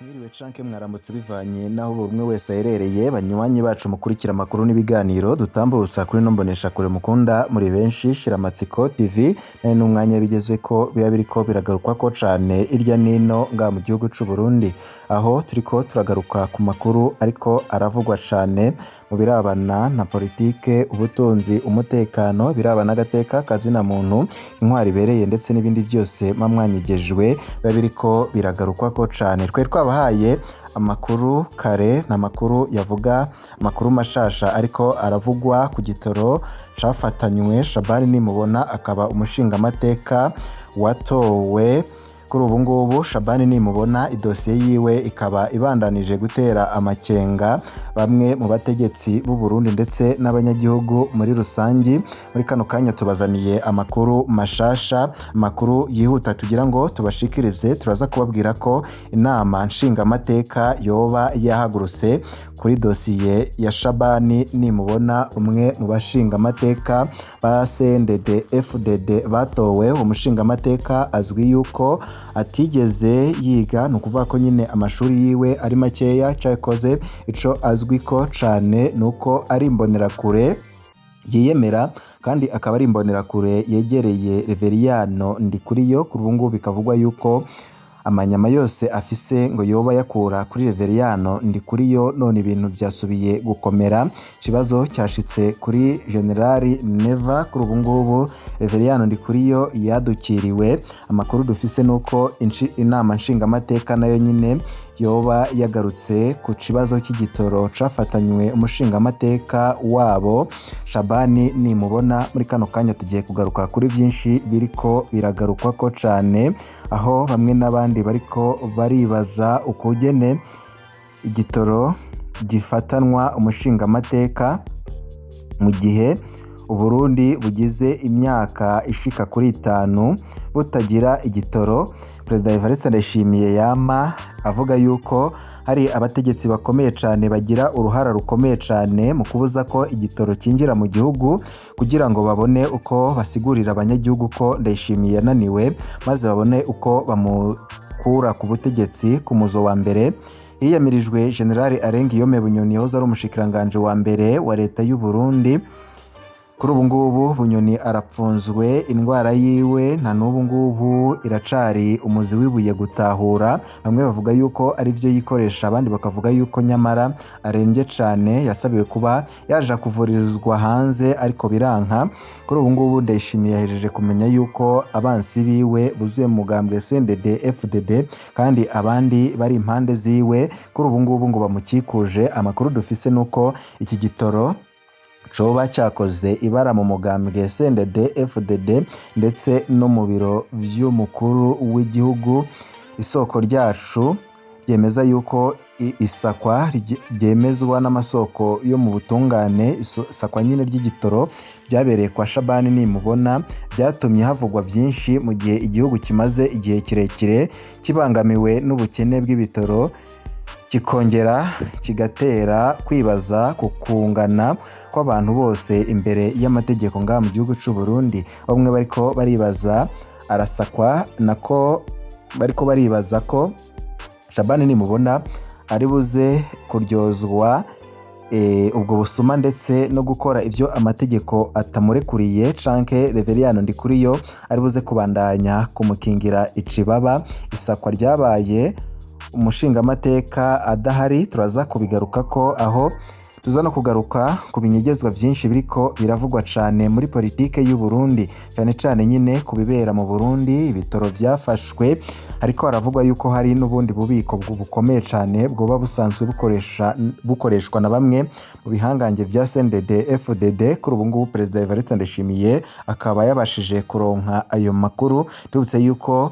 Mwiriwe canke mwaramutse bivanye naho buri umwe wese aherereye banywanyi bacu mukurikira amakuru n'ibiganiro dutambutsa kuri no mbonesha kure mukunda muri benshi Shiramatsiko TV nayo n'umwanya bigezweko biba biriko biragarukwako cane irya nino nga mu gihugu c'u Burundi aho turiko turagaruka ku makuru ariko aravugwa cane mu birabana na politike ubutunzi umutekano birabana agateka kazina muntu intwari ibereye ndetse n'ibindi byose mamwanyigejwe biba biriko biragarukwako cane bahaye amakuru kare n'amakuru yavuga amakuru mashasha ariko aravugwa ku gitoro cafatanywe Shabani Nimubona akaba umushinga amateka watowe kuri ubu ngubu Shabani Nimubona idosiye yiwe ikaba ibandanije gutera amakenga bamwe mu bategetsi b'u Burundi ndetse n'abanyagihugu muri rusangi muri kano kanya tubazaniye amakuru mashasha amakuru yihuta tugira ngo tubashikirize turaza kubabwira ko inama nshinga amateka yoba yahagurutse kuri dosiye ya Shabani Nimubona umwe mu bashinga amateka ba CNDD FDD batowe umushinga amateka azwi yuko atigeze yiga nukuvuga ko nyine amashuri yiwe ari makeya cyakoze ico azwi ko cane nuko ari imbonerakure yiyemera kandi akaba ari imbonerakure yegereye Reveriyano Ndikuriyo kuri ubu ngubu bikavugwa yuko amanyama yose afise ngo yoba yakura kuri Reveriyano Ndikuriyo none ibintu byasubiye gukomera kibazo cyashitse kuri Generali Neva kuri ubu ngubu Reveriyano Ndikuriyo yadukiriwe amakuru dufise nuko inama nshinga amateka nayo nyine yoba yagarutse ku kibazo cy'igitoro cafatanywe umushinga amateka wabo Shabani Nimubona muri kano kanya tugiye kugaruka kuri byinshi biriko biragarukwa ko cane aho bamwe n'abandi bariko baribaza ukugene igitoro gifatanwa umushinga amateka mu gihe Uburundi bugize imyaka ishika kuri 5 butagira igitoro. Perezida Evariste Ndayishimiye yama avuga yuko hari abategetsi bakomeye cane bagira uruhara rukomeye cane mu kubuza ko igitoro kinjira mu gihugu kugira ngo babone uko basigurira abanyagihugu ko Ndayishimiye yananiwe maze babone uko bamukura ku butegetsi ku muzo wa mbere. Yiyamirijwe General Arengiyome Bunyoni yahoze ari umushikiranganje wa mbere wa leta y'u Burundi. Kuri ubu ngubu Bunyoni arapfunzwe indwara yiwe na n'ubu ngubu iracari umuzi wibuye gutahura bamwe bavuga yuko ari byo yikoresha abandi bakavuga yuko nyamara arembye cane yasabiwe kuba yaje kuvuririzwa hanze ariko biranka. Kuri ubu ngubu Ndayishimiye yahejeje kumenya yuko abansi biwe buzuye mugambwe CNDD FDD kandi abandi bari impande ziwe kuri ubu ngubu ngo bamukikuje. Amakuru dufise nuko iki gitoro coba cyakoze ibara mu mugambwe CNDD FDD ndetse no mu biro vy'umukuru w'igihugu. Isoko ryacu ryemeza yuko isakwa ryemezwa n'amasoko yo mu butungane isakwa nyine ry'igitoro byabereye kwa Shabani Nimubona byatumye havugwa byinshi mu gihe igihugu kimaze igihe kirekire kibangamiwe n'ubukene bw'ibitoro kikongera kigatera kwibaza kukungana kw'abantu bose imbere y'amategeko ngaha mu gihugu c'u Burundi. Bamwe bariko baribaza arasakwa nako bariko baribaza ko Shabani Nimubona ari buze kuryozwa ubwo busuma ndetse no gukora ivyo amategeko atamurekuriye canke Reveriyano Ndikuriyo ari buze kubandanya kumukingira icibaba. Isakwa ryabaye umushinga amateka adahari turaza kubigaruka ko aho tuza no kugaruka ku binyegezwa byinshi biriko biravugwa cane muri politike y'u Burundi cyane cyane nyine kubibera mu Burundi. Ibitoro byafashwe ariko haravugwa yuko hari n'ubundi bubiko bukomeye cane bwoba busanzwe bukoreshwa na bamwe mu bihangange bya CNDD FDD. Kuri ubu ngubu Perezida Evariste Ndayishimiye akaba yabashije kuronka ayo makuru tubutse yuko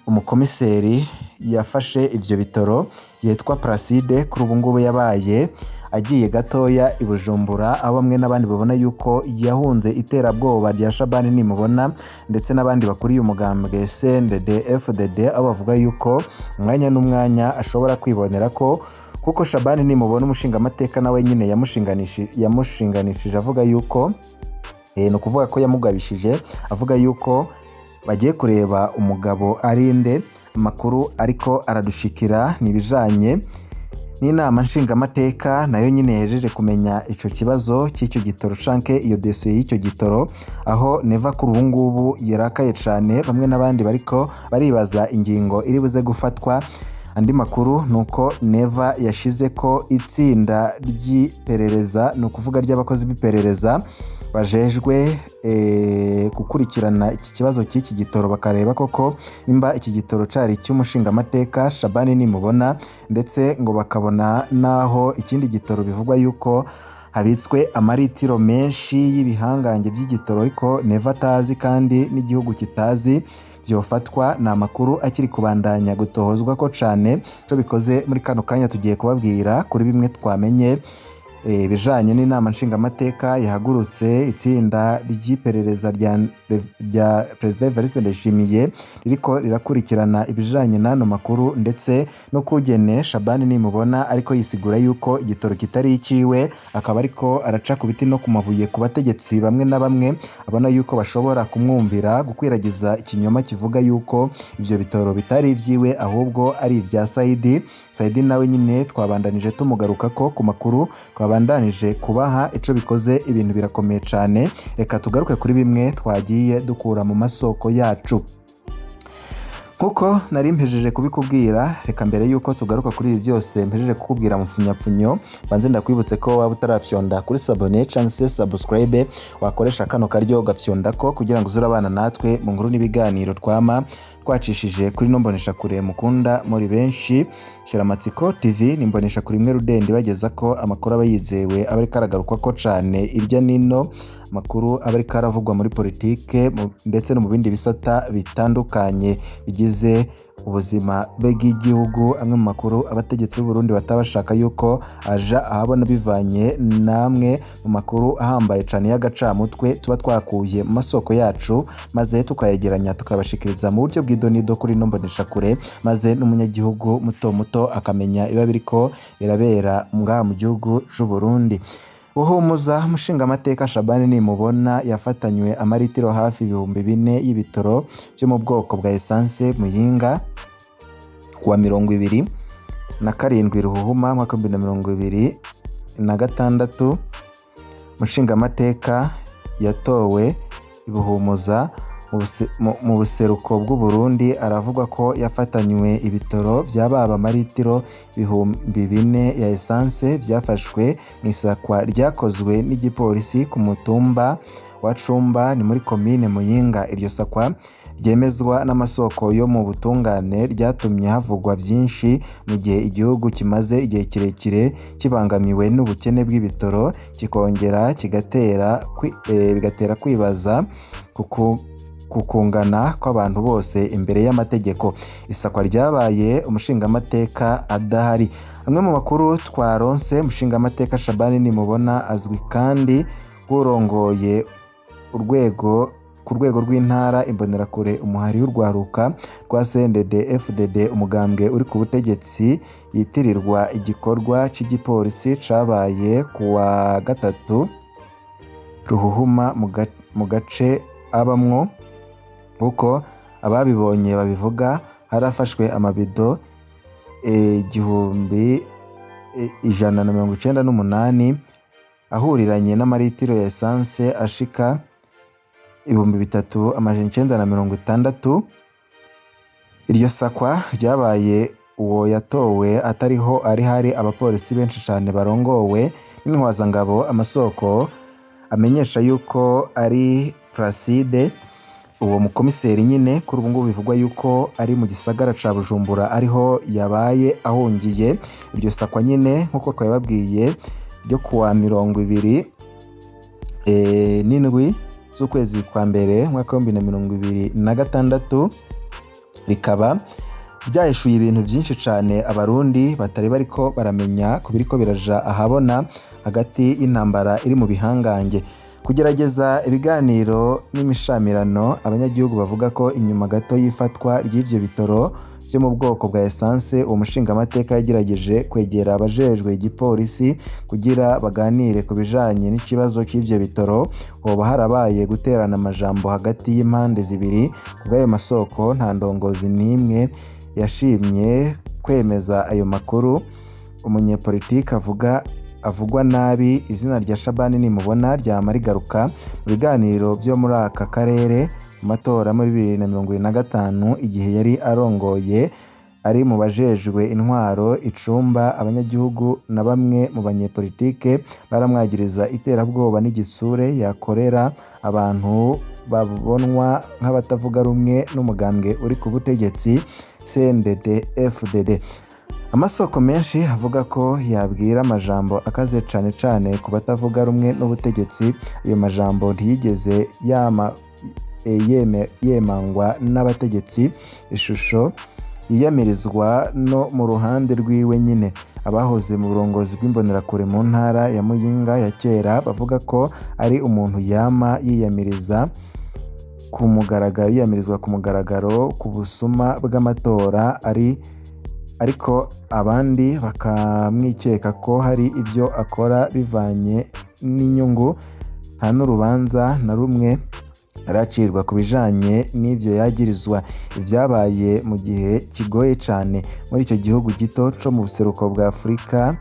umukomiseri yafashe ivyo bitoro yitwa Placide kuri ubu ngubu yabaye agiye gatoya i Bujumbura aho bamwe n'abandi babona yuko yahunze iterabwoba rya Shabani Nimubona ndetse n'abandi bakuriye umugambwe CNDD FDD aho bavuga yuko umwanya n'umwanya ashobora kwibonera ko kuko Shabani Nimubona umushinga amateka nawe nyine yamushinganishije avuga yuko no kuvuga ko yamugabishije avuga yuko bagiye kureba umugabo arinde amakuru ariko aradushikira nibijanye n'inama nshingamateka nayo nyine yejeje kumenya ico kibazo cy'icyo gitoro canke iyo dosiye y'icyo gitoro, aho Neva kuri ubu ngubu yarakaye cane, bamwe n'abandi bariko baribaza ingingo iri buze gufatwa. Andi makuru nuko Neva yashize ko itsinda ry'iperereza, ni ukuvuga ry'abakozi b'iperereza bajejwe gukurikirana iki kibazo cy'iki gitoro, bakareba koko nimba iki gitoro cari cy'umushingamateka Shabani Nimubona, ndetse ngo bakabona naho ikindi gitoro bivugwa yuko habitswe amaritiro menshi y'ibihangange by'igitoro ariko Neva atazi kandi n'igihugu kitazi byofatwa. Ni amakuru akiri kubandanya gutohozwa ko cane. Ico bikoze muri kano kanya tugiye kubabwira kuri bimwe twamenye bijanye n'inama nshingamateka yahagurutse itsinda ry'iperereza rya Perezida Evariste Ndayishimiye ririko rirakurikirana ibijanye n'ano makuru, ndetse no kugene Shabani Nimubona ariko yisigura yuko igitoro kitari iciwe, akaba ariko araca ku biti no ku mabuye ku bategetsi bamwe na bamwe abona yuko bashobora kumwumvira gukwiragiza ikinyoma kivuga yuko ivyo bitoro bitari ivyiwe ahubwo ari ivya Saidi. Saidi nawe nyine twabandanije tumugaruka ko ku makuru twabandanije kubaha. Ico bikoze ibintu birakomeye cane, reka tugaruke kuri bimwe twagiye dukura mu masoko yacu. Nkuko nari mpejeje kubikubwira, reka mbere yuko tugaruka kuri ibi byose mpejeje kukubwira mu funyapfunyo, banze ndakwibutse ko waba utarafyonda kuri sabone cyangwa se subscribe, wakoresha kano karyo gafyonda ko kugira ngo uzurabana natwe mu nkuru n'ibiganiro twacishije kuri nombonesha kure mukunda muri benshi. Shiramatsiko TV ni mbonesha kuri imwe rudende bageza ko amakuru aba yizewe, aba ariko aragarukwa ko cane irya nino, makuru aba ariko aravugwa muri politike ndetse no mu bindi bisata bitandukanye bigize ubuzima bw'igihugu. Amwe mu makuru abategetsi b'u Burundi batabashaka yuko aja ahabona bivanye namwe mu makuru ahambaye cane y'agacamutwe tuba twakuye mu masoko yacu, maze tukayegeranya tukabashikiriza mu buryo bw'idonido kuri nombonesha kure, maze n'umunyagihugu muto muto akamenya iba biriko birabera ngaha mu gihugu c'u Burundi. Buhumuza umushingamateka Shabani Nimubona yafatanywe amaritiro hafi 4,000 y'ibitoro byo mu bwoko bwa essence Muyinga kuwa 27 Ruhuhuma mwaka 2026. Umushingamateka yatowe Ibuhumuza mu buseruko bw'u Burundi aravuga ko yafatanywe ibitoro byababa maritiro 4,000 ya essence byafashwe mu isakwa ryakozwe n'igipolisi ku mutumba wa Cumba ni muri komine Muyinga. Iryo sakwa ryemezwa n'amasoko yo mu butungane ryatumye havugwa byinshi mu gihe igihugu kimaze igihe kirekire kibangamiwe n'ubukene bw'ibitoro, kikongera bigatera kwibaza kukungana kw'abantu bose imbere y'amategeko. Isakwa ryabaye umushingamateka adahari. Amwe mu makuru twaronse, umushingamateka Shabani Nimubona azwi kandi urongoye ku rwego rw'intara imbonerakure umuhari w'urwaruka rwa CNDD FDD, umugambwe uri ku butegetsi, yitirirwa igikorwa cy'igipolisi cabaye kuwa 3 Ruhuhuma mu gace abamwo. Uko ababibonye babivuga, harafashwe amabido 1,198 ahuriranye n'amaritiro ya essence ashika 3,960. Iryo sakwa ryabaye uwo yatowe atariho ari hari abapolisi benshi cyane barongowe n'intwazangabo. Amasoko amenyesha yuko ari Placide, uwo mukomiseri nyine kuri ubu ngubu bivugwa yuko ari mu gisagara ca Bujumbura ariho yabaye ahungiye. Iryo sakwa nyine nkuko twababwiye ryo kuwa 27 z'ukwezi kwa mbere mwaka 2026 rikaba ryaheshuye ibintu byinshi cyane abarundi batari bariko baramenya kubiriko biraja ahabona hagati y'intambara iri mu bihangange. Kugerageza ibiganiro n'imishamirano, abanyagihugu bavuga ko inyuma gato y'ifatwa ry'ivyo bitoro byo mu bwoko bwa essence, uwo mushingamateka yagerageje kwegera abajejwe igipolisi kugira baganire ku bijanye n'ikibazo cy'ivyo bitoro. Hoba harabaye guterana amajambo hagati y'impande zibiri. Kubw'ayo masoko nta ndongozi n'imwe yashimye kwemeza ayo makuru. Umunyepolitiki avugwa nabi izina rya Shabani Nimubona ryama rigaruka mu biganiro byo muri aka karere mu matora muri 2025 igihe yari arongoye ari mu bajejwe intwaro icumba. Abanyagihugu na bamwe mu banyepolitike baramwagiriza iterabwoba n'igisure yakorera abantu babonwa nk'abatavuga rumwe n'umugambwe uri ku butegetsi CNDD FDD. Amasoko menshi avuga ko yabwira amajambo akaze cane ku batavuga rumwe n'ubutegetsi. Ayo majambo ntiyigeze yemangwa n'abategetsi. Ishusho yiyamirizwa no mu ruhande rwiwe nyine. Abahoze mu burongozi bw'imbonerakure mu ntara ya Muyinga ya kera bavuga ko ari umuntu yama yiyamirizwa ku mugaragaro ku busuma bw'amatora ariko abandi bakamwikeka ko hari ibyo akora bivanye n'inyungu. Nta n'urubanza na rumwe aracirwa ku bijanye n'ivyo yagirizwa. Ibyabaye mu gihe kigoye cane muri icyo gihugu gito co mu buseruko bwa Afurika.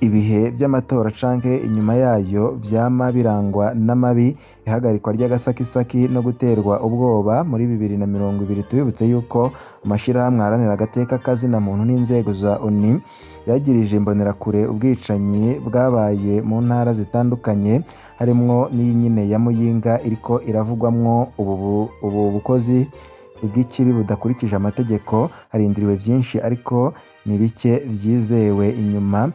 Ibihe by'amatora canke inyuma yayo vyama birangwa n'amabi, ihagarikwa ry'agasakisaki no guterwa ubwoba. Muri 2020 tubibutse yuko amashirahamwe aharanira agateka kazina muntu n'inzego za ONU yagirije imbonerakure ubwicanyi bwabaye mu ntara zitandukanye harimwo n'iyi nyine ya Muyinga iriko iravugwamwo ubu bukozi bw'ikibi budakurikije amategeko. Harindiriwe vyinshi ariko ni bike vyizewe. Inyuma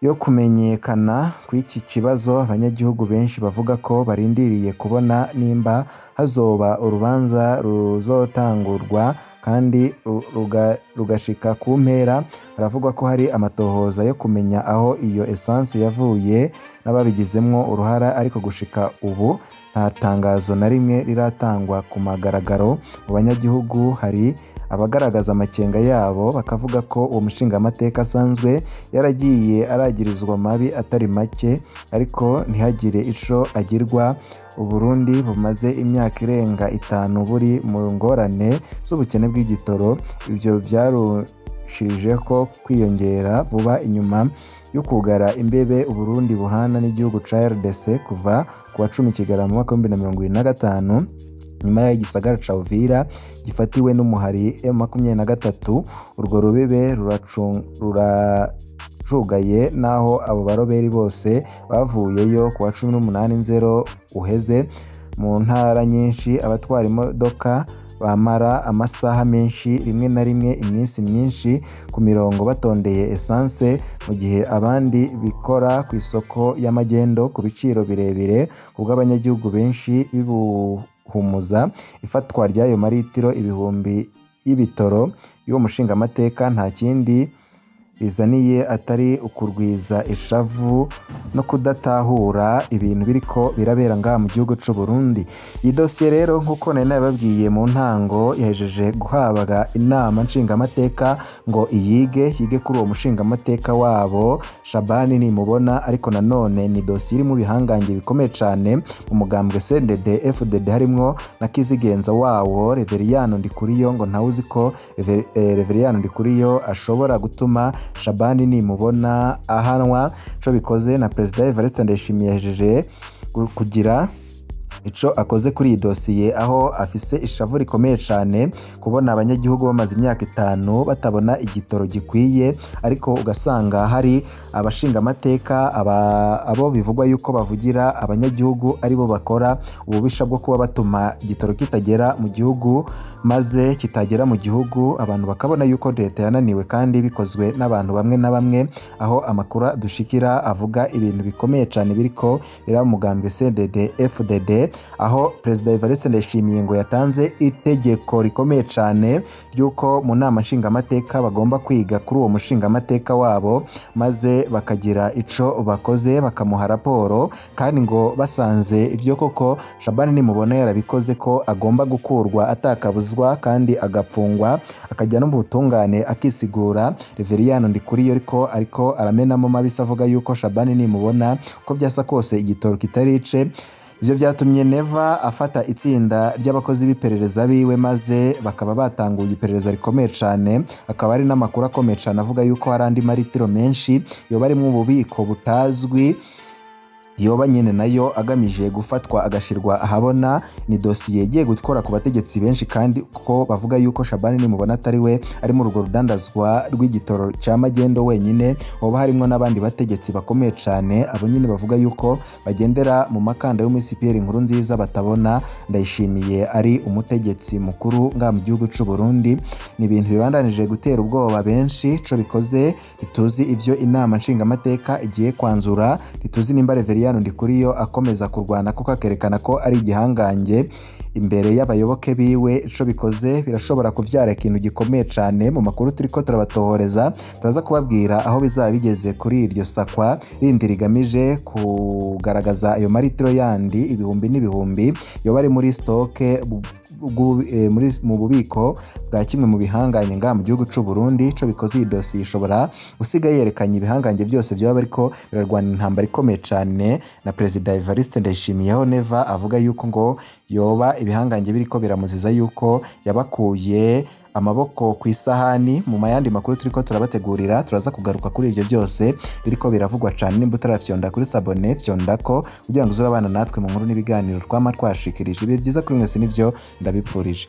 yo kumenyekana kw'iki kibazo, abanyagihugu benshi bavuga ko barindiriye kubona nimba hazoba urubanza ruzotangurwa kandi rugashika ku mpera. Haravugwa ko hari amatohoza yo kumenya aho iyo essence yavuye n'ababigizemwo uruhara, ariko gushika ubu nta tangazo na rimwe riratangwa ku magaragaro. Mu banyagihugu hari abagaragaza amakenga yabo bakavuga ko uwo mushingamateka asanzwe yaragiye aragirizwa mabi atari make ariko ntihagire ico agirwa. Uburundi bumaze imyaka irenga 5 buri mu ngorane z'ubukene bw'igitoro. Ibyo byarushirije ko kwiyongera vuba inyuma yo kugara imbebe Uburundi buhana n'igihugu ca RDC kuva ku wa 10 Kigarama 2025 nyuma y'igisagara ca Uvira gifatiwe n'umuhari M23. Urwo rubibe ruracugaye naho abo baroberi bose bavuyeyo ku wa 18/0 uheze. Mu ntara nyinshi abatwara imodoka bamara amasaha menshi, rimwe na rimwe iminsi myinshi ku mirongo batondeye essence, mu gihe abandi bikora ku isoko y'amagendo ku biciro birebire. Kubw'abanyagihugu benshi humuza ifatwa ry'ayo maritiro ibihumbi y'ibitoro y'uwo mushingamateka nta kindi bizaniye atari ukurwiza ishavu no kudatahura ibintu biriko birabera ngaha mu gihugu c'u Burundi. Iyi dosiye rero nk'uko nari nababwiye mu ntango yahejeje guhabwa inama nshingamateka ngo yige kuri uwo mushingamateka wabo Shabani Nimubona, ariko nanone ni dosiye iri mu bihangange bikomeye cane mu mugambwe CNDD FDD harimwo na kizigenza wawo Reveriyano Ndikuriyo. Ngo ntawuzi ko Reveriyano Ndikuriyo ashobora gutuma Shabani Nimubona ahanwa. Co bikoze na President Evariste Ndayishimiye yahejeje kugira ico akoze kuri iyi dosiye, aho afise ishavu rikomeye cane kubona abanyagihugu bamaze imyaka 5 batabona igitoro gikwiye, ariko ugasanga hari abashingamateka abo bivugwa yuko bavugira abanyagihugu aribo bakora ububisha bwo kuba batuma igitoro kitagera mu gihugu, maze kitagera mu gihugu abantu bakabona yuko leta yananiwe kandi bikozwe n'abantu bamwe na bamwe. Aho amakuru dushikira avuga ibintu bikomeye cane biriko biramugambwe CNDD FDD, aho President Evariste Ndayishimiye ngo yatanze itegeko rikomeye cane ryuko mu nama nshingamateka bagomba kwiga kuri uwo mushingamateka wabo, maze bakagira ico bakoze bakamuha raporo, kandi ngo basanze ibyo koko Shabani Nimubona yarabikoze ko agomba gukurwa atakabuzwa kandi agapfungwa akajya no mu butungane akisigura. Reveriyano Ndikuriyo ariko aramenamo mabisa avuga yuko Shabani Nimubona ko byasa kose igitoro kitarice ivyo vyatumye Neva afata itsinda ry'abakozi b'iperereza biwe maze bakaba batanguye iperereza rikomeye cane. Akaba ari n'amakuru akomeye cane avuga yuko hari andi maritiro menshi yoba arimwo ububiko butazwi yoba nyene nayo agamije gufatwa agashirwa ahabona. Ni dosiye igiye gukora ku bategetsi benshi kandi ko bavuga yuko Shabani nimubona atari we ari mu rugo rudandazwa rw'igitoro ca magendo wenyine, hoba harimwo n'abandi bategetsi bakomeye cane. Abo nyine bavuga yuko bagendera mu makanda y'umisi Pierre Nkurunziza batabona Ndayishimiye ari umutegetsi mukuru nga mu gihugu c'u Burundi. Ni ibintu bibandanije gutera ubwoba benshi. Co bikoze ntituzi ivyo inama nshingamateka igiye kwanzura, ntituzi nimba Reveriyano Ndikuriyo akomeza kurwana kuko akerekana ko ari igihangange imbere y'abayoboke biwe. Ico bikoze birashobora kuvyara ikintu gikomeye cane. Mu makuru turiko turabatohoreza turaza kubabwira aho bizaba bigeze kuri iryo sakwa rindi rigamije kugaragaza ayo maritiro yandi ibihumbi n'ibihumbi yoba ari muri stoke mu bubiko bwa kimwe mu bihanganye nga mu gihugu c'u Burundi. Ico bikoze iyi dosiye ishobora gusiga yerekanye ibihangange byose byaba bariko birarwana intambara ikomeye cane na Perezida Evariste Ndayishimiyeho. Neva avuga yuko ngo yoba ibihangange biriko biramuziza yuko yabakuye amaboko ku isahani. Mu mayandi makuru turiko turabategurira turaza kugaruka kuri ivyo byose biriko biravugwa cane. Nimba utarafyonda kuri sabone fyondako kugira ngo uzurabana natwe mu nkuru n'ibiganiro twama twashikirije. Ibihe byiza kuri mwese nivyo ndabipfurije.